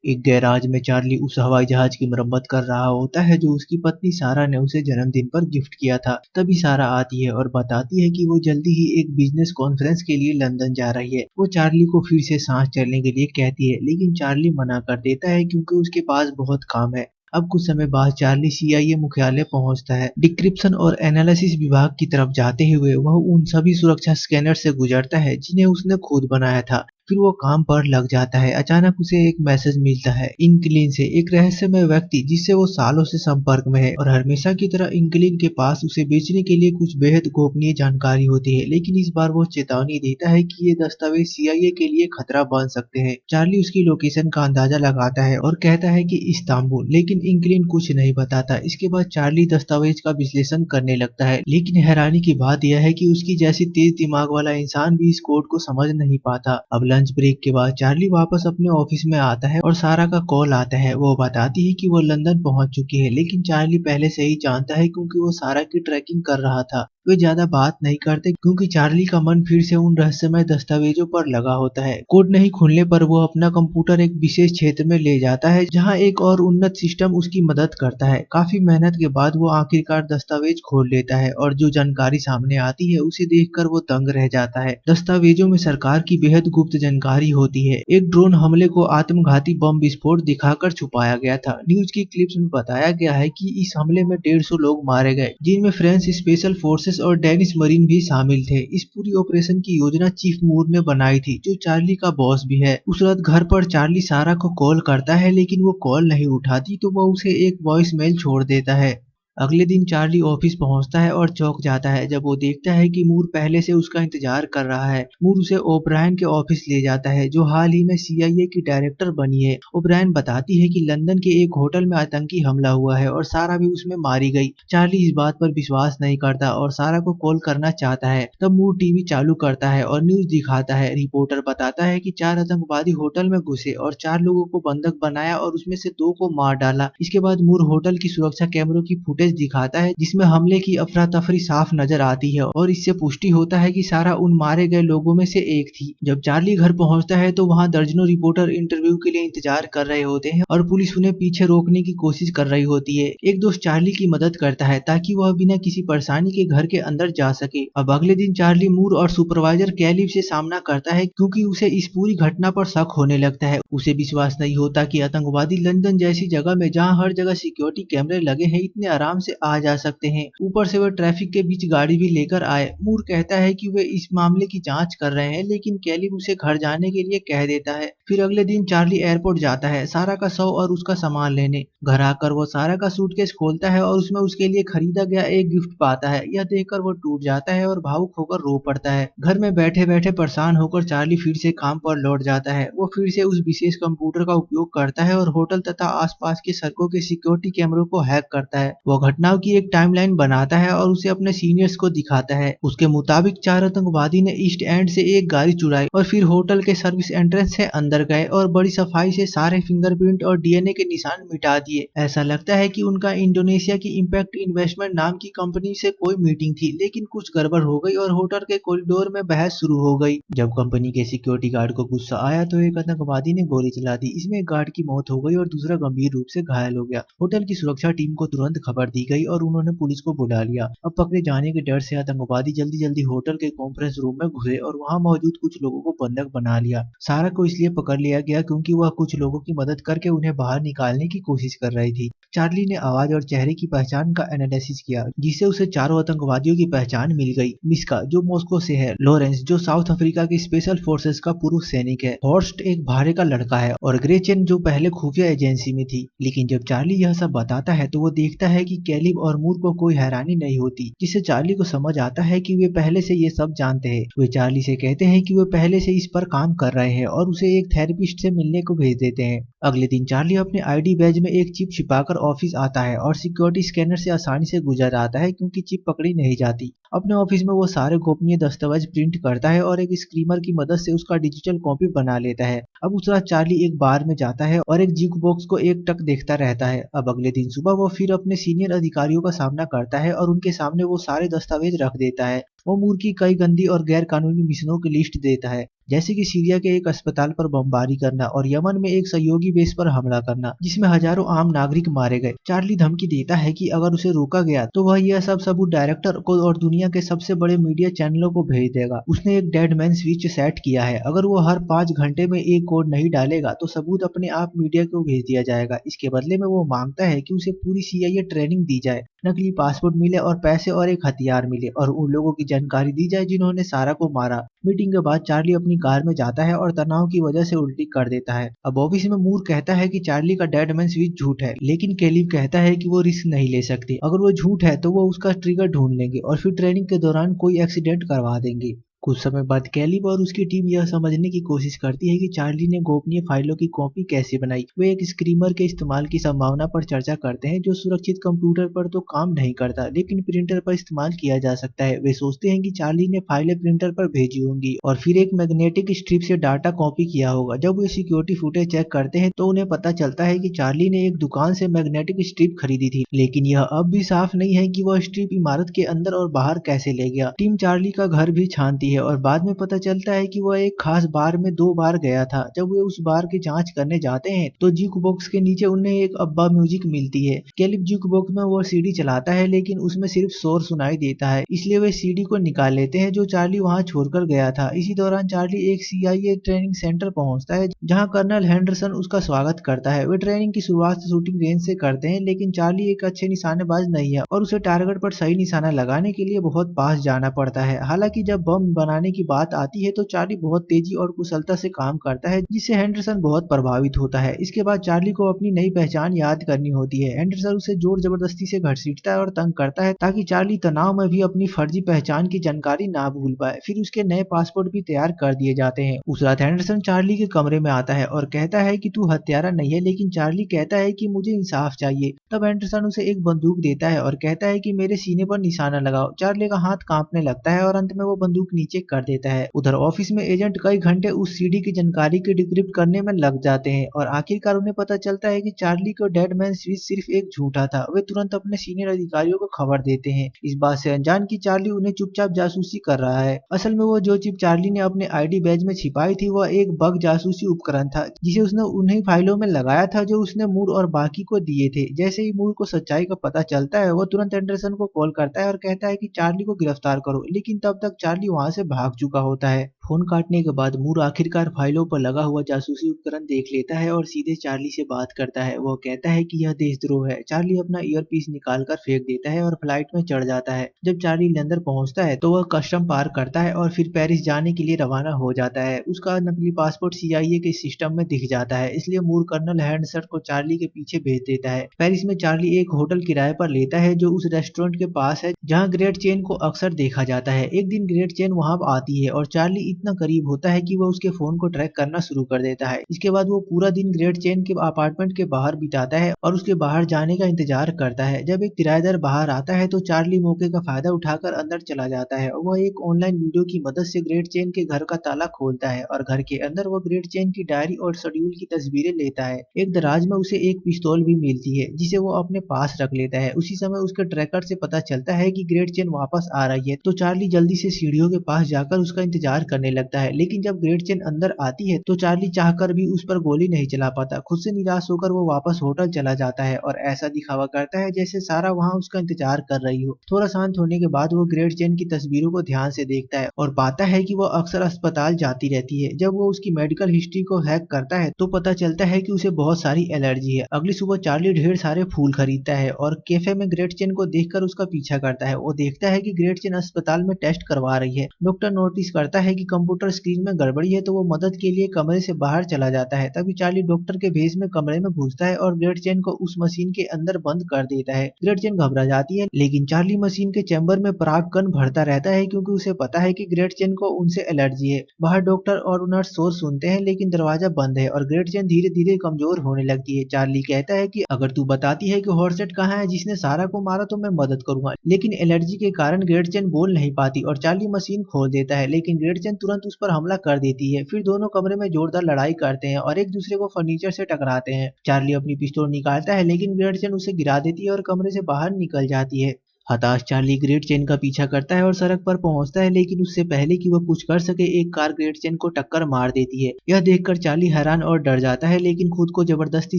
एक गैराज में चार्ली उस हवाई जहाज की मरम्मत कर रहा होता है जो उसकी पत्नी सारा ने उसे जन्मदिन पर गिफ्ट किया था। तभी सारा आती है और बताती है कि वो जल्दी ही एक बिजनेस कॉन्फ्रेंस के लिए लंदन जा रही है। वो चार्ली को फिर से सांस चलने के लिए कहती है, लेकिन चार्ली मना कर देता है क्योंकि उसके पास बहुत काम है। अब कुछ समय बाद चार्ली सीआईए मुख्यालय पहुंचता है। डिक्रिप्शन और एनालिसिस विभाग की तरफ जाते हुए वह उन सभी सुरक्षा स्कैनर से गुजरता है जिन्हें उसने खुद बनाया था। फिर वो काम पर लग जाता है। अचानक उसे एक मैसेज मिलता है इंकलिन से, एक रहस्यमय व्यक्ति जिससे वो सालों से संपर्क में है और हमेशा की तरह इंकलिन के पास उसे बेचने के लिए कुछ बेहद गोपनीय जानकारी होती है। लेकिन इस बार वो चेतावनी देता है कि ये दस्तावेज सीआईए के लिए खतरा बन सकते हैं। चार्ली उसकी लोकेशन का अंदाजा लगाता है और कहता है कि इस्तांबुल, लेकिन इंकलिन कुछ नहीं बताता। इसके बाद चार्ली दस्तावेज का विश्लेषण करने लगता है, लेकिन हैरानी की बात यह है कि उसकी जैसी तेज दिमाग वाला इंसान भी इस कोड को समझ नहीं पाता। अब लंच ब्रेक के बाद चार्ली वापस अपने ऑफिस में आता है और सारा का कॉल आता है। वो बताती है कि वो लंदन पहुंच चुकी है, लेकिन चार्ली पहले से ही जानता है क्योंकि वो सारा की ट्रैकिंग कर रहा था। वे ज्यादा बात नहीं करते क्योंकि चार्ली का मन फिर से उन रहस्यमय दस्तावेजों पर लगा होता है। कोड नहीं खुलने पर वो अपना कंप्यूटर एक विशेष क्षेत्र में ले जाता है जहां एक और उन्नत सिस्टम उसकी मदद करता है। काफी मेहनत के बाद वो आखिरकार दस्तावेज खोल लेता है और जो जानकारी सामने आती है उसे देखकर वो दंग रह जाता है। दस्तावेजों में सरकार की बेहद गुप्त जानकारी होती है। एक ड्रोन हमले को आत्मघाती बम विस्फोट दिखाकर छुपाया गया था। न्यूज की क्लिप्स में बताया गया है कि इस हमले में 150 लोग मारे गए, जिनमें फ्रेंच स्पेशल फोर्सेस और डेनिश मरीन भी शामिल थे। इस पूरी ऑपरेशन की योजना चीफ मूर ने बनाई थी, जो चार्ली का बॉस भी है। उस रात घर पर चार्ली सारा को कॉल करता है, लेकिन वो कॉल नहीं उठाती तो वो उसे एक वॉइस मेल छोड़ देता है। अगले दिन चार्ली ऑफिस पहुंचता है और चौंक जाता है जब वो देखता है कि मूर पहले से उसका इंतजार कर रहा है। मूर उसे ओब्रायन के ऑफिस ले जाता है, जो हाल ही में सीआईए की डायरेक्टर बनी है। ओब्रायन बताती है कि लंदन के एक होटल में आतंकी हमला हुआ है और सारा भी उसमें मारी गई। चार्ली इस बात पर विश्वास नहीं करता और सारा को कॉल करना चाहता है। तब मूर टीवी चालू करता है और न्यूज दिखाता है। रिपोर्टर बताता है कि 4 आतंकवादी होटल में घुसे और 4 लोगों को बंधक बनाया और उसमें से 2 को मार डाला। इसके बाद मूर होटल की सुरक्षा कैमरों की फुटेज दिखाता है जिसमें हमले की अफरा तफरी साफ नजर आती है और इससे पुष्टि होता है कि सारा उन मारे गए लोगों में से एक थी। जब चार्ली घर पहुंचता है तो वहां दर्जनों रिपोर्टर इंटरव्यू के लिए इंतजार कर रहे होते हैं और पुलिस उन्हें पीछे रोकने की कोशिश कर रही होती है। एक दोस्त चार्ली की मदद करता है ताकि वह बिना किसी परेशानी के घर के अंदर जा सके। अब अगले दिन चार्ली मूर और सुपरवाइजर कैलिब से सामना करता है क्योंकि उसे इस पूरी घटना पर शक होने लगता है। उसे विश्वास नहीं होता कि आतंकवादी लंदन जैसी जगह में, जहां हर जगह सिक्योरिटी कैमरे लगे हैं, इतने आराम से आ जा सकते हैं। ऊपर से वह ट्रैफिक के बीच गाड़ी भी लेकर आए। मूर कहता है कि वे इस मामले की जांच कर रहे हैं, लेकिन कैलिब उसे घर जाने के लिए कह देता है। फिर अगले दिन चार्ली एयरपोर्ट जाता है सारा का शव और उसका सामान लेने। घर आकर वो सारा का सूटकेस खोलता है और उसमें उसके लिए खरीदा गया एक गिफ्ट पाता है। यह देखकर वो टूट जाता है और भावुक होकर रो पड़ता है। घर में बैठे बैठे परेशान होकर चार्ली फिर से काम पर लौट जाता है। वो फिर से उस विशेष कंप्यूटर का उपयोग करता है और होटल तथा आसपास के सड़कों के सिक्योरिटी कैमरों को हैक करता है। वो घटनाओं की एक टाइमलाइन बनाता है और उसे अपने सीनियर्स को दिखाता है। उसके मुताबिक 4 आतंकवादी ने ईस्ट एंड से एक गाड़ी चुराई और फिर होटल के सर्विस एंट्रेंस से अंदर गए और बड़ी सफाई से सारे फिंगरप्रिंट और डीएनए के निशान मिटा दिए। ऐसा लगता है कि उनका इंडोनेशिया की इम्पैक्ट इन्वेस्टमेंट नाम की कंपनी से कोई मीटिंग थी, लेकिन कुछ गड़बड़ हो गई और होटल के कॉरिडोर में बहस शुरू हो गई। जब कंपनी के सिक्योरिटी गार्ड को गुस्सा आया तो एक आतंकवादी ने गोली चला दी। इसमें एक गार्ड की मौत हो गई और दूसरा गंभीर रूप से घायल हो गया। होटल की सुरक्षा टीम को तुरंत खबर दी गई और उन्होंने पुलिस को बुला लिया। अब पकड़े जाने के डर से आतंकवादी जल्दी जल्दी होटल के कॉन्फ्रेंस रूम में घुसे और वहां मौजूद कुछ लोगों को बंधक बना लिया। सारा को इसलिए पकड़ लिया गया क्योंकि वह कुछ लोगों की मदद करके उन्हें बाहर निकालने की कोशिश कर रही थी। चार्ली ने आवाज और चेहरे की पहचान का एनालिसिस किया, जिससे उसे चारों आतंकवादियों की पहचान मिल गई। मिस्का, जो मॉस्को से है, लॉरेंस, जो साउथ अफ्रीका की स्पेशल फोर्सेस का पुरुष सैनिक है, हॉर्स्ट एक भारे का लड़का है और ग्रेचेन, जो पहले खुफिया एजेंसी में थी। लेकिन जब चार्ली यह सब बताता है तो वो देखता है कि कैलिब और मूर को कोई हैरानी नहीं होती, जिससे चार्ली को समझ आता है कि वे पहले से ये सब जानते हैं। वे चार्ली से कहते हैं कि वे पहले से इस पर काम कर रहे हैं और उसे एक थेरेपिस्ट से मिलने को भेज देते हैं। अगले दिन चार्ली अपने आईडी बैज में एक चिप छिपाकर ऑफिस आता है और सिक्योरिटी स्कैनर से आसानी से गुजर आता है क्योंकि चिप पकड़ी नहीं जाती। अपने ऑफिस में वो सारे गोपनीय दस्तावेज प्रिंट करता है और एक स्क्रीमर की मदद से उसका डिजिटल कॉपी बना लेता है। अब उस रात चार्ली एक बार में जाता है और एक जिंक बॉक्स को एक टक देखता रहता है। अब अगले दिन सुबह वो फिर अपने सीनियर अधिकारियों का सामना करता है और उनके सामने वो सारे दस्तावेज रख देता है। वो मूर की कई गंदी और गैर कानूनी मिशनों की लिस्ट देता है, जैसे कि सीरिया के एक अस्पताल पर बमबारी करना और यमन में एक सहयोगी बेस पर हमला करना, जिसमें हजारों आम नागरिक मारे गए। चार्ली धमकी देता है कि अगर उसे रोका गया तो वह यह सब सबूत डायरेक्टर को और दुनिया के सबसे बड़े मीडिया चैनलों को भेज देगा। उसने एक डेड मैन स्विच सेट किया है, अगर वो हर 5 घंटे में एक कोड नहीं डालेगा तो सबूत अपने आप मीडिया को भेज दिया जाएगा। इसके बदले में वो मांगता है कि उसे पूरी CIA ट्रेनिंग दी जाए, नकली पासपोर्ट मिले और पैसे और एक हथियार मिले और उन लोगों की जानकारी दी जाए जिन्होंने सारा को मारा। मीटिंग के बाद चार्ली अपनी कार में जाता है और तनाव की वजह से उल्टी कर देता है। अब ऑफिस में मूर कहता है कि चार्ली का डेड मैन स्विच झूठ है, लेकिन केलिव कहता है कि वो रिस्क नहीं ले सकते। अगर वो झूठ है तो वो उसका ट्रिगर ढूंढ लेंगे और फिर ट्रेनिंग के दौरान कोई एक्सीडेंट करवा देंगे। कुछ समय बाद कैलिब और उसकी टीम यह समझने की कोशिश करती है कि चार्ली ने गोपनीय फाइलों की कॉपी कैसे बनाई। वे एक स्क्रीमर के इस्तेमाल की संभावना पर चर्चा करते हैं, जो सुरक्षित कंप्यूटर पर तो काम नहीं करता लेकिन प्रिंटर पर इस्तेमाल किया जा सकता है। वे सोचते हैं कि चार्ली ने फाइलें प्रिंटर पर भेजी होंगी और फिर एक मैग्नेटिक स्ट्रिप से डाटा कॉपी किया होगा। जब वे सिक्योरिटी फुटेज चेक करते हैं तो उन्हें पता चलता है कि चार्ली ने एक दुकान से मैग्नेटिक स्ट्रिप खरीदी थी, लेकिन यह अब भी साफ नहीं है कि वह स्ट्रिप इमारत के अंदर और बाहर कैसे ले गया। टीम चार्ली का घर भी छानती है और बाद में पता चलता है कि वह एक खास बार में 2 बार गया था। जब वे उस बार की जांच करने जाते हैं तो ज्यूक बॉक्स के नीचे उन्हें एक अब्बा म्यूजिक मिलती है। कैलिब ज्यूक बॉक्स में वो सीडी चलाता है लेकिन उसमें सिर्फ शोर सुनाई देता है, इसलिए वे सीडी को निकाल लेते हैं जो चार्ली वहां छोड़कर गया था। इसी दौरान चार्ली एक CIA ट्रेनिंग सेंटर पहुंचता है जहां कर्नल हेंडरसन उसका स्वागत करता है। वे ट्रेनिंग की शुरुआत शूटिंग रेंज से करते हैं, लेकिन चार्ली एक अच्छे निशानेबाज नहीं है और उसे टारगेट पर सही निशाना लगाने के लिए बहुत पास जाना पड़ता है। हालांकि जब बम बनाने की बात आती है तो चार्ली बहुत तेजी और कुशलता से काम करता है, जिससे हेंडरसन बहुत प्रभावित होता है। इसके बाद चार्ली को अपनी नई पहचान याद करनी होती है। हेंडरसन उसे जोर जबरदस्ती से घसीटता है और तंग करता है ताकि चार्ली तनाव में भी अपनी फर्जी पहचान की जानकारी ना भूल पाए। फिर उसके नए पासपोर्ट भी तैयार कर दिए जाते हैं। उस रात हेंडरसन चार्ली के कमरे में आता है और कहता है कि तू हत्यारा नहीं है, लेकिन चार्ली कहता है कि मुझे इंसाफ चाहिए। तब हेंडरसन उसे एक बंदूक देता है और कहता है कि मेरे सीने पर निशाना लगाओ। चार्ली का हाथ कांपने लगता है और अंत में वो बंदूक नीचे कर देता है। उधर ऑफिस में एजेंट कई घंटे उस सीडी की जानकारी की डिक्रिप्ट करने में लग जाते हैं और आखिरकार उन्हें पता चलता है कि चार्ली को डेड मैन स्विच सिर्फ एक झूठा था। वे तुरंत अपने सीनियर अधिकारियों को खबर देते हैं, इस बात से अनजान कि चार्ली उन्हें चुपचाप जासूसी कर रहा है। असल में वो जो चिप चार्ली ने अपने ID बैज में छिपाई थी वह एक बग जासूसी उपकरण था, जिसे उसने उन्हीं फाइलों में लगाया था जो उसने मूर और बाकी को दिए थे। जैसे ही मूर को सच्चाई का पता चलता है वो तुरंत एंडरसन को कॉल करता है और कहता है कि चार्ली को गिरफ्तार करो, लेकिन तब तक चार्ली वहां से भाग चुका होता है। फोन काटने के बाद मूर आखिरकार फाइलों पर लगा हुआ जासूसी उपकरण देख लेता है और सीधे चार्ली से बात करता है। वो कहता है कि यह देशद्रोह है। चार्ली अपना ईयरपीस निकालकर फेंक देता है और फ्लाइट में चढ़ जाता है। जब चार्ली लंदन पहुंचता है तो वह कस्टम पार करता है और फिर पेरिस जाने के लिए रवाना हो जाता है। उसका नकली पासपोर्ट CIA के सिस्टम में दिख जाता है, इसलिए मूर कर्नल हैंडसर को चार्ली के पीछे भेज देता है। पेरिस में चार्ली एक होटल किराए पर लेता है जो उस रेस्टोरेंट के पास है जहाँ ग्रेट चेन को अक्सर देखा जाता है। एक दिन ग्रेट चेन वहां आती है और चार्ली इतना करीब होता है कि वह उसके फोन को ट्रैक करना शुरू कर देता है। इसके बाद वो पूरा दिन ग्रेट चेन के अपार्टमेंट के बाहर बिताता है और उसके बाहर जाने का इंतजार करता है। जब एक किराएदार बाहर आता है तो चार्ली मौके का फायदा उठाकर अंदर चला जाता है। वह एक ऑनलाइन वीडियो की मदद से ग्रेट चेन के घर का ताला खोलता है और घर के अंदर वो ग्रेट चेन की डायरी और शेड्यूल की तस्वीरें लेता है। एक दराज में उसे एक पिस्तौल भी मिलती है जिसे वो अपने पास रख लेता है। उसी समय उसके ट्रैकर से पता चलता है कि ग्रेट चेन वापस आ रही है, तो चार्ली जल्दी से सीढ़ियों के पास जाकर उसका इंतजार करने लगता है। लेकिन जब ग्रेट चेन अंदर आती है तो चार्ली चाहकर भी उस पर गोली नहीं चला पाता। खुद से निराश होकर वो वापस होटल चला जाता है और ऐसा दिखावा करता है जैसे सारा वहां उसका इंतजार कर रही हो। थोड़ा शांत होने के बाद वो ग्रेट चेन की तस्वीरों को ध्यान से देखता है और पाता है कि वो अक्सर अस्पताल जाती रहती है। जब वो उसकी मेडिकल हिस्ट्री को हैक करता है तो पता चलता है कि उसे बहुत सारी एलर्जी है। अगली सुबह चार्ली ढेर सारे फूल खरीदता है और कैफे में ग्रेट चेन को देखकर उसका पीछा करता है। वो देखता है कि ग्रेट चेन अस्पताल में टेस्ट करवा रही है। डॉक्टर नोटिस करता है कि कंप्यूटर स्क्रीन में गड़बड़ी है तो वो मदद के लिए कमरे से बाहर चला जाता है। तभी चार्ली डॉक्टर के भेष में कमरे में घुसता है और ग्रेट चेन को उस मशीन के अंदर बंद कर देता है। ग्रेट चेन घबरा जाती है, लेकिन चार्ली मशीन के चैम्बर में पराग कण भरता रहता है क्योंकि उसे पता है कि ग्रेट चेन को उनसे एलर्जी है। बाहर डॉक्टर और नर्स शोर सुनते हैं लेकिन दरवाजा बंद है और ग्रेट चेन धीरे धीरे कमजोर होने लगती है। चार्ली कहता है कि अगर तू बताती है कि हॉर्सेट कहाँ है जिसने सारा को मारा तो मैं मदद करूंगा, लेकिन एलर्जी के कारण ग्रेट चेन बोल नहीं पाती और चार्ली मशीन खोल देता है, लेकिन ग्रेट चेन तुरंत उस पर हमला कर देती है। फिर दोनों कमरे में जोरदार लड़ाई करते हैं और एक दूसरे को फर्नीचर से टकराते हैं। चार्ली अपनी पिस्तौल निकालता है लेकिन ग्रेट चेन उसे गिरा देती है और कमरे से बाहर निकल जाती है। हताश चार्ली ग्रेट चेन का पीछा करता है और सड़क पर पहुंचता है, लेकिन उससे पहले कि वह कुछ कर सके एक कार ग्रेट चेन को टक्कर मार देती है। यह देखकर चार्ली हैरान और डर जाता है, लेकिन खुद को जबरदस्ती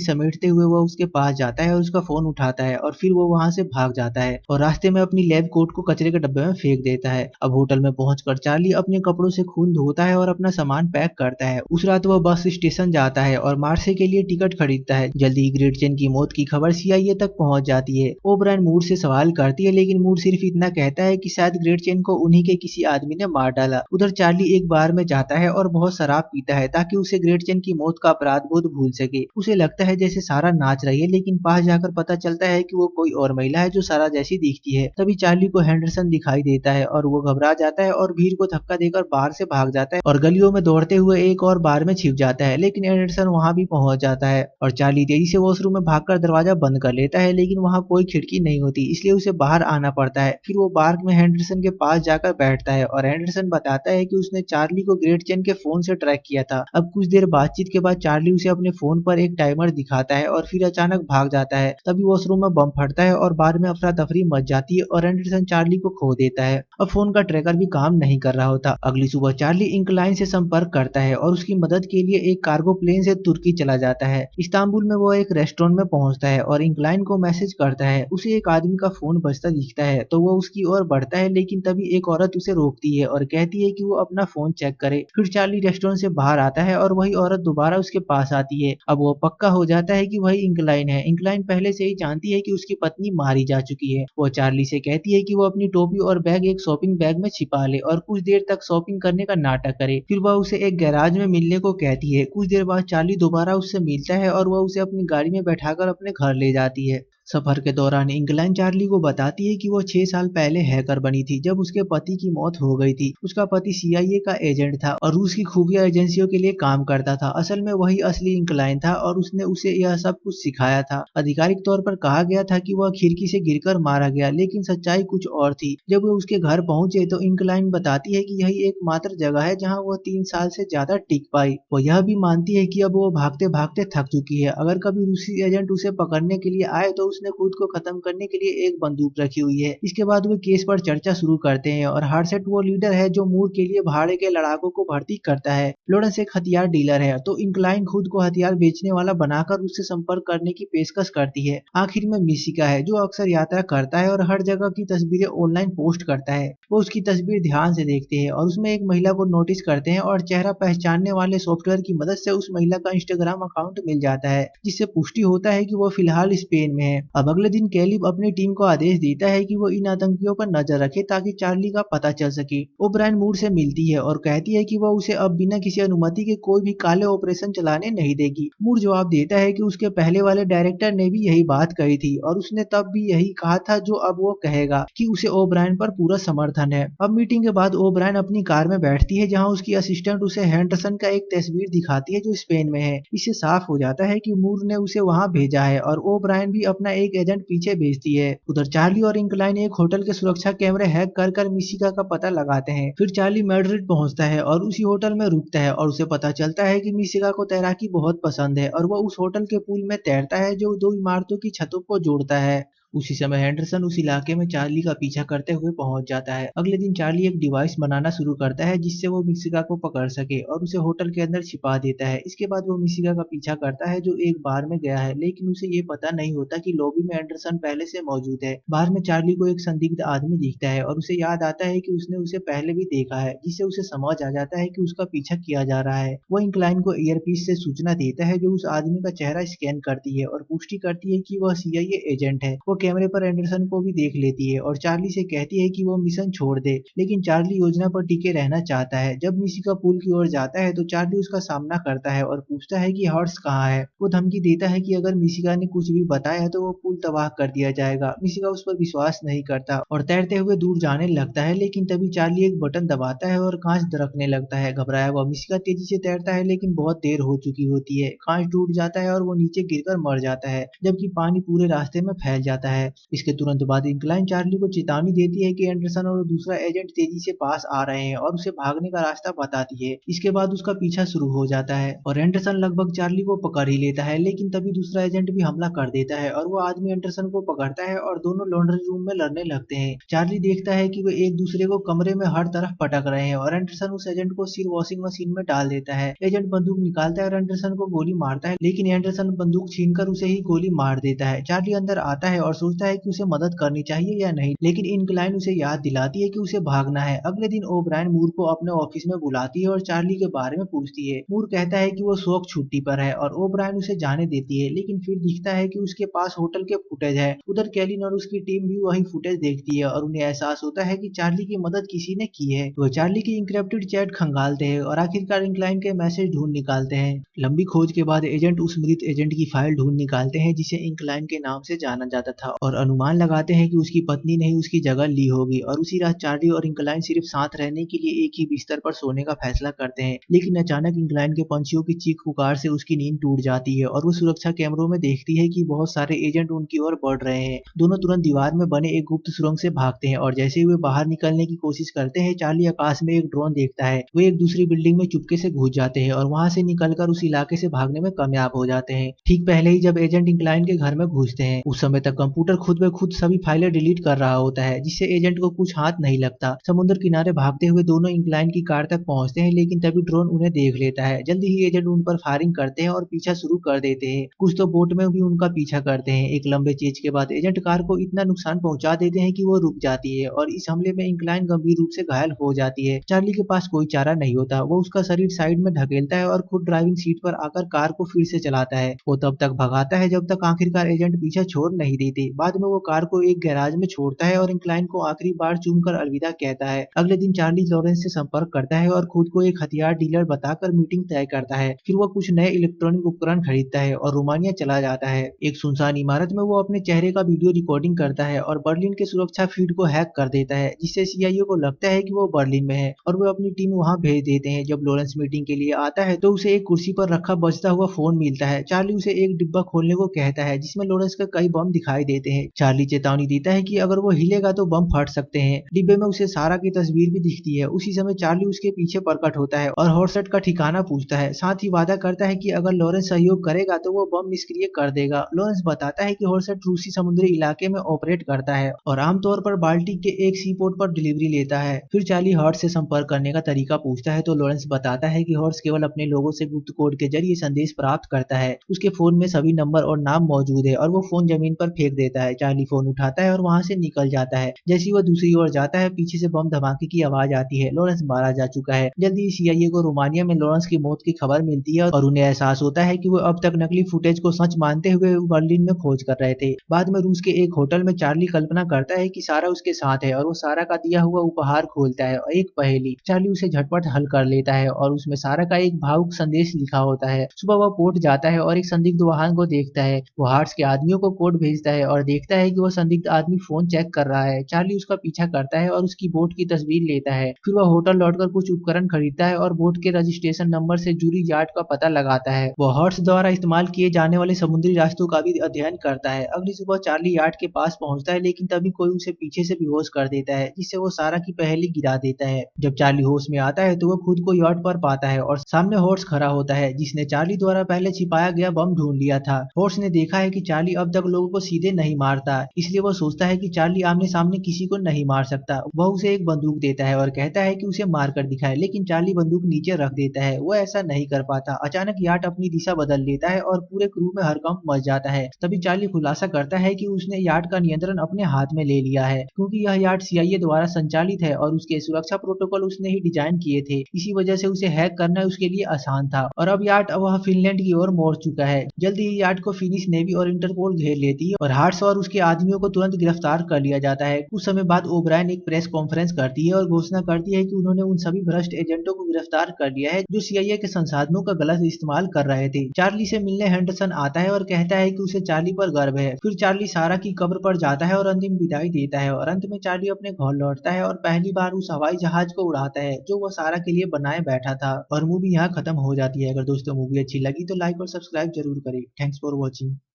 समेटते हुए वह उसके पास जाता है और उसका फोन उठाता है और फिर वो वहां से भाग जाता है और रास्ते में अपनी लैब कोट को कचरे के डब्बे में फेंक देता है। अब होटल में पहुंचकर चार्ली अपने कपड़ों से खून धोता है और अपना सामान पैक करता है। उस रात वह बस स्टेशन जाता है और मार्से के लिए टिकट खरीदता है। जल्दी ही ग्रेट चेन की मौत की खबर सीआईए तक पहुंच जाती है। ओब्रायन मूर से सवाल करती है, लेकिन मूर सिर्फ इतना कहता है कि शायद ग्रेट चेन को उन्हीं के किसी आदमी ने मार डाला। उधर चार्ली एक बार में जाता है और बहुत शराब पीता है ताकि उसे ग्रेट चेन की मौत का अपराध बोध भूल सके। उसे लगता है जैसे सारा नाच रही है, लेकिन पास जाकर पता चलता है कि वो कोई और महिला है जो सारा जैसी दिखती है। तभी चार्ली को हेंडरसन दिखाई देता है और वो घबरा जाता है और भीड़ को धक्का देकर बाहर से भाग जाता है और गलियों में दौड़ते हुए एक और बार में छिप जाता है। लेकिन एंडरसन वहां भी पहुंच जाता है और चार्ली तेजी से वॉशरूम में भागकर दरवाजा बंद कर लेता है, लेकिन वहां कोई खिड़की नहीं होती, इसलिए उसे बाहर आना पड़ता है। फिर वो बार में हेंडरसन के पास जाकर बैठता है और हेंडरसन बताता है कि उसने चार्ली को ग्रेट चेन के फोन से ट्रैक किया था। अब कुछ देर बातचीत के बाद चार्ली उसे अपने फोन पर एक टाइमर दिखाता है और फिर अचानक भाग जाता है। तभी वॉशरूम में बम फटता है और बार में अफरा तफरी मच जाती है और एंडरसन चार्ली को खो देता है। अब फोन का ट्रैकर भी काम नहीं कर रहा होता। अगली सुबह चार्ली इंक्लाइन से संपर्क करता है और उसकी मदद के लिए एक कार्गो प्लेन से तुर्की चला जाता है। इस्तांबुल में वो एक रेस्टोरेंट में पहुंचता है और इंक्लाइन को मैसेज करता है। उसे एक आदमी का फोन बजता दिखता है तो वो उसकी ओर बढ़ता है, लेकिन तभी एक औरत उसे रोकती है और कहती है कि वो अपना फोन चेक करे। फिर चार्ली रेस्टोरेंट से बाहर आता है और वही औरत दोबारा उसके पास आती है। अब वो पक्का हो जाता है कि वही इंक्लाइन है। इंक्लाइन पहले से ही जानती है कि उसकी पत्नी मारी जा चुकी है। वो चार्ली से कहती है कि वो अपनी टोपी और बैग एक शॉपिंग बैग में छिपा ले और कुछ देर तक शॉपिंग करने का नाटक करे। फिर वह उसे एक गैराज में मिलने को कहती है। कुछ देर बाद चार्ली दोबारा उससे मिलता है और वह उसे अपनी गाड़ी में बैठाकर अपने घर ले जाती है। सफर के दौरान इंग्लैंड चार्ली को बताती है कि वो 6 साल पहले हैकर बनी थी जब उसके पति की मौत हो गई थी। उसका पति सीआईए का एजेंट था और रूस की खुफिया एजेंसियों के लिए काम करता था। असल में वही असली इंक्लाइन था और उसने उसे यह सब कुछ सिखाया था। आधिकारिक तौर पर कहा गया था कि वह खिड़की से गिरकर मारा गया, लेकिन सच्चाई कुछ और थी। जब वो उसके घर पहुंचे तो इंक्लाइन बताती है कि यही एकमात्र जगह है जहां वो 3 साल से ज्यादा टिक पाई। वो यह भी मानती है कि अब वो भागते भागते थक चुकी है। अगर कभी रूसी एजेंट उसे पकड़ने के लिए आए तो उसने खुद को खत्म करने के लिए एक बंदूक रखी हुई है। इसके बाद वे केस पर चर्चा शुरू करते हैं और हार्सेट वो लीडर है जो मूर के लिए भाड़े के लड़ाकों को भर्ती करता है। फ्लोरेंस एक हथियार डीलर है, तो इंक्लाइन खुद को हथियार बेचने वाला बनाकर उससे संपर्क करने की पेशकश करती है। आखिर में मिशिका है जो अक्सर यात्रा करता है और हर जगह की तस्वीरें ऑनलाइन पोस्ट करता है। वो उसकी तस्वीर ध्यान से देखते हैं और उसमें एक महिला को नोटिस करते हैं और चेहरा पहचानने वाले सॉफ्टवेयर की मदद से उस महिला का इंस्टाग्राम अकाउंट मिल जाता है, जिससे पुष्टि होता है कि वो फिलहाल स्पेन में है। अब अगले दिन कैलिब अपनी टीम को आदेश देता है कि वो इन आतंकियों पर नजर रखे ताकि चार्ली का पता चल सके। ओब्रायन मूर से मिलती है और कहती है कि वह उसे अब बिना किसी अनुमति के कोई भी काले ऑपरेशन चलाने नहीं देगी। मूर जवाब देता है कि उसके पहले वाले डायरेक्टर ने भी यही बात कही थी और उसने तब भी यही कहा था जो अब वो कहेगा, कि उसे ओब्रायन पर पूरा समर्थन है। अब मीटिंग के बाद ओब्रायन अपनी कार में बैठती है जहां उसकी असिस्टेंट उसे हेंडरसन का एक तस्वीर दिखाती है जो स्पेन में है। इससे साफ हो जाता है कि मूर ने उसे वहां भेजा है और ओब्रायन भी अपना एक एजेंट पीछे भेजती है। उधर चार्ली और इंक्लाइन एक होटल के सुरक्षा कैमरे हैक कर मिशिका का पता लगाते हैं। फिर चार्ली मैड्रिड पहुंचता है और उसी होटल में रुकता है और उसे पता चलता है कि मिशिका को तैराकी बहुत पसंद है और वह उस होटल के पूल में तैरता है जो 2 इमारतों की छतों को जोड़ता है। उसी समय हेंडरसन उस इलाके में चार्ली का पीछा करते हुए पहुंच जाता है। अगले दिन चार्ली एक डिवाइस बनाना शुरू करता है जिससे वो मिशिका को पकड़ सके और उसे होटल के अंदर छिपा देता है। इसके बाद वो मिशिका का पीछा करता है जो एक बार में गया है, लेकिन उसे ये पता नहीं होता कि लॉबी में एंडरसन पहले से मौजूद है। बाहर में चार्ली को एक संदिग्ध आदमी दिखता है और उसे याद आता है कि उसने उसे पहले भी देखा है, जिससे उसे समझ आ जाता है कि उसका पीछा किया जा रहा है। वो इंक्लाइन को ईयरपीस से सूचना देता है जो उस आदमी का चेहरा स्कैन करती है और पुष्टि करती है कि वह सीआईए एजेंट है। वो कैमरे पर एंडरसन को भी देख लेती है और चार्ली से कहती है कि वो मिशन छोड़ दे, लेकिन चार्ली योजना पर टिके रहना चाहता है। जब मिशिका पुल की ओर जाता है तो चार्ली उसका सामना करता है और पूछता है कि हॉर्स कहाँ है। वो धमकी देता है कि अगर मिशिका ने कुछ भी बताया तो वो पुल तबाह कर दिया जाएगा। मिशिका उस पर विश्वास नहीं करता और तैरते हुए दूर जाने लगता है, लेकिन तभी चार्ली एक बटन दबाता है और कांच दरकने लगता है। घबराया हुआ मिशिका तेजी से तैरता है, लेकिन बहुत देर हो चुकी होती है। कांच टूट जाता है और वो नीचे गिरकर मर जाता है, जबकि पानी पूरे रास्ते में फैल जाता जाता है। इसके तुरंत बाद इंक्लाइन चार्ली को चेतावनी देती है कि एंडरसन और दूसरा एजेंट तेजी से पास आ रहे हैं और उसे भागने का रास्ता बताती है। इसके बाद उसका पीछा शुरू हो जाता है और एंडरसन लगभग चार्ली को पकड़ ही लेता है, लेकिन तभी दूसरा एजेंट भी हमला कर देता है और वो आदमी एंडरसन को पकड़ता है और दोनों लॉन्ड्री रूम में लड़ने लगते हैं। चार्ली देखता है कि वे एक दूसरे को कमरे में हर तरफ पटक रहे हैं और एंडरसन उस एजेंट को सिर वॉशिंग मशीन में डाल देता है। एजेंट बंदूक निकालता है और एंडरसन को गोली मारता है, लेकिन एंडरसन बंदूक छीनकर उसे ही गोली मार देता है। चार्ली अंदर आता है और सोचता है कि उसे मदद करनी चाहिए या नहीं, लेकिन इनक्लाइन उसे याद दिलाती है कि उसे भागना है। अगले दिन ओब्रायन मूर को अपने ऑफिस में बुलाती है और चार्ली के बारे में पूछती है। मूर कहता है कि वो शौक छुट्टी पर है और ओब्रायन उसे जाने देती है, लेकिन फिर दिखता है कि उसके पास होटल के फुटेज है। उधर कैलिन और उसकी टीम भी वही फुटेज देखती है और उन्हें एहसास होता है कि चार्ली की मदद किसी ने की है। वो चार्ली की इंक्रिप्टेड चैट खंगालते हैं और आखिरकार इंक्लाइन के मैसेज ढूंढ निकालते हैं। लंबी खोज के बाद एजेंट उस मृत एजेंट की फाइल ढूंढ निकालते हैं जिसे इंक्लाइन के नाम से जाना जाता था और अनुमान लगाते हैं कि उसकी पत्नी ने ही उसकी जगह ली होगी। और उसी रात चार्ली और इंक्लाइन सिर्फ साथ रहने के लिए एक ही बिस्तर पर सोने का फैसला करते हैं, लेकिन अचानक इंक्लाइन के पंछियों की चीख पुकार से उसकी नींद टूट जाती है और वो सुरक्षा कैमरों में देखती है कि बहुत सारे एजेंट उनकी ओर बढ़ रहे हैं। दोनों तुरंत दीवार में बने एक गुप्त सुरंग से भागते हैं और जैसे ही वे बाहर निकलने की कोशिश करते हैं, चार्ली आकाश में एक ड्रोन देखता है। वे एक दूसरी बिल्डिंग में चुपके से घुस जाते हैं और वहां से निकलकर उस इलाके से भागने में कामयाब हो जाते हैं। ठीक पहले ही जब एजेंट इंक्लाइन के घर में घुसते हैं, उस समय तक कंप्यूटर खुद ब खुद सभी फाइलें डिलीट कर रहा होता है, जिससे एजेंट को कुछ हाथ नहीं लगता। समुद्र किनारे भागते हुए दोनों इंक्लाइन की कार तक पहुंचते हैं, लेकिन तभी ड्रोन उन्हें देख लेता है। जल्दी ही एजेंट उन पर फायरिंग करते हैं और पीछा शुरू कर देते हैं। कुछ तो बोट में भी उनका पीछा करते हैं। एक लंबे चेज के बाद एजेंट कार को इतना नुकसान पहुंचा देते हैं कि वो रुक जाती है और इस हमले में इंक्लाइन गंभीर रूप से घायल हो जाती है। चार्ली के पास कोई चारा नहीं होता। वो उसका शरीर साइड में ढकेलता है और खुद ड्राइविंग सीट पर आकर कार को फिर से चलाता है। वो तब तक भगाता है जब तक आखिरकार एजेंट पीछा छोड़ नहीं देते। बाद में वो कार को एक गैराज में छोड़ता है और इंक्लाइन को आखिरी बार चूमकर अलविदा कहता है। अगले दिन चार्ली लॉरेंस से संपर्क करता है और खुद को एक हथियार डीलर बताकर मीटिंग तय करता है। फिर वो कुछ नए इलेक्ट्रॉनिक उपकरण खरीदता है और रोमानिया चला जाता है। एक सुनसान इमारत में वो अपने चेहरे का वीडियो रिकॉर्डिंग करता है और बर्लिन के सुरक्षा फीड को हैक कर देता है, जिससे सीआईए को लगता है कि वो बर्लिन में है और वो अपनी टीम वहां भेज देते हैं। जब लॉरेंस मीटिंग के लिए आता है तो उसे एक कुर्सी पर रखा बजता हुआ फोन मिलता है। चार्ली उसे एक डिब्बा खोलने को कहता है जिसमें लॉरेंस के कई बम दिखाई देते हैं। चार्ली चेतावनी देता है कि अगर वो हिलेगा तो बम फट सकते हैं। डिब्बे में उसे सारा की तस्वीर भी दिखती है। उसी समय चार्ली उसके पीछे प्रकट होता है और हॉर्सेट का ठिकाना पूछता है। साथ ही वादा करता है कि अगर लॉरेंस सहयोग करेगा तो वो बम निष्क्रिय कर देगा। लॉरेंस बताता है कि हॉर्सेट रूसी समुद्री इलाके में ऑपरेट करता है और आमतौर पर बाल्टिक के एक सी पोर्ट पर डिलीवरी लेता है। फिर चार्ली हॉर्स से संपर्क करने का तरीका पूछता है तो लॉरेंस बताता है कि हॉर्स केवल अपने लोगों से गुप्त कोड के जरिए संदेश प्राप्त करता है। उसके फोन में सभी नंबर और नाम मौजूद है और वो फोन जमीन पर फेंक देता है। चार्ली फोन उठाता है और वहां से निकल जाता है। जैसे ही वो दूसरी ओर जाता है, पीछे से बम धमाके की आवाज आती है। लॉरेंस मारा जा चुका है। जल्दी ही सीआईए को रोमानिया में लॉरेंस की मौत की खबर मिलती है और उन्हें एहसास होता है कि वो अब तक नकली फुटेज को सच मानते हुए बर्लिन में खोज कर रहे थे। बाद में रूस के एक होटल में चार्ली कल्पना करता है कि सारा उसके साथ है और वो सारा का दिया हुआ उपहार खोलता है और एक पहेली। चार्ली उसे झटपट हल कर लेता है और उसमें सारा का एक भावुक संदेश लिखा होता है। सुबह वह पोर्ट जाता है और एक संदिग्ध वाहन को देखता है। वो हार्ट्स के आदमियों को कोड भेजता है और देखता है कि वो संदिग्ध आदमी फोन चेक कर रहा है। चार्ली उसका पीछा करता है और उसकी बोट की तस्वीर लेता है। फिर वह होटल लौटकर कुछ उपकरण खरीदता है और बोट के रजिस्ट्रेशन नंबर से जुड़ी यार्ड का पता लगाता है। वह हॉर्स द्वारा इस्तेमाल किए जाने वाले समुद्री रास्तों का भी अध्ययन करता है। अगली सुबह चार्ली यार्ड के पास पहुंचता है, लेकिन तभी कोई उसे पीछे से बेहोश कर देता है, जिससे वो सारा की पहेली गिरा देता है। जब चार्ली होश में आता है तो वो खुद को यार्ड पर पाता है और सामने हॉर्स खड़ा होता है, जिसने चार्ली द्वारा पहले छिपाया गया बम ढूंढ लिया था। हॉर्स ने देखा है कि चार्ली अब तक लोगों को सीधे नहीं मारता, इसलिए वो सोचता है कि चार्ली आमने सामने किसी को नहीं मार सकता। वह उसे एक बंदूक देता है और कहता है कि उसे मार कर दिखाए, लेकिन चार्ली बंदूक नीचे रख देता है। वो ऐसा नहीं कर पाता। अचानक यार्ड अपनी दिशा बदल लेता है और पूरे क्रू में हड़कंप मच जाता है। तभी चार्ली खुलासा करता है कि उसने यार्ड का नियंत्रण अपने हाथ में ले लिया है, क्योंकि यह यार्ड सीआईए द्वारा संचालित है और उसके सुरक्षा प्रोटोकॉल उसने ही डिजाइन किए थे। इसी वजह से उसे हैक करना उसके लिए आसान था और अब यार्ड वह फिनलैंड की ओर मोड़ चुका है। जल्दी ही यार्ड को फिनिश नेवी और इंटरपोल घेर लेती है और हार्ट्स और उसके आदमियों को तुरंत गिरफ्तार कर लिया जाता है। कुछ समय बाद ओब्रायन एक प्रेस कॉन्फ्रेंस करती है और घोषणा करती है कि उन्होंने उन सभी भ्रष्ट एजेंटों को गिरफ्तार कर लिया है जो सीआईए के संसाधनों का गलत इस्तेमाल कर रहे थे। चार्ली से मिलने हेंडरसन आता है और कहता है कि उसे चार्ली पर गर्व है। फिर चार्ली सारा की कब्र पर जाता है और अंतिम विदाई देता है और अंत में चार्ली अपने घर लौटता है और पहली बार उस हवाई जहाज को उड़ाता है जो वो सारा के लिए बनाए बैठा था। और मूवी यहाँ खत्म हो जाती है। अगर दोस्तों मूवी अच्छी लगी तो लाइक और सब्सक्राइब जरूर करें। Thanks for watching.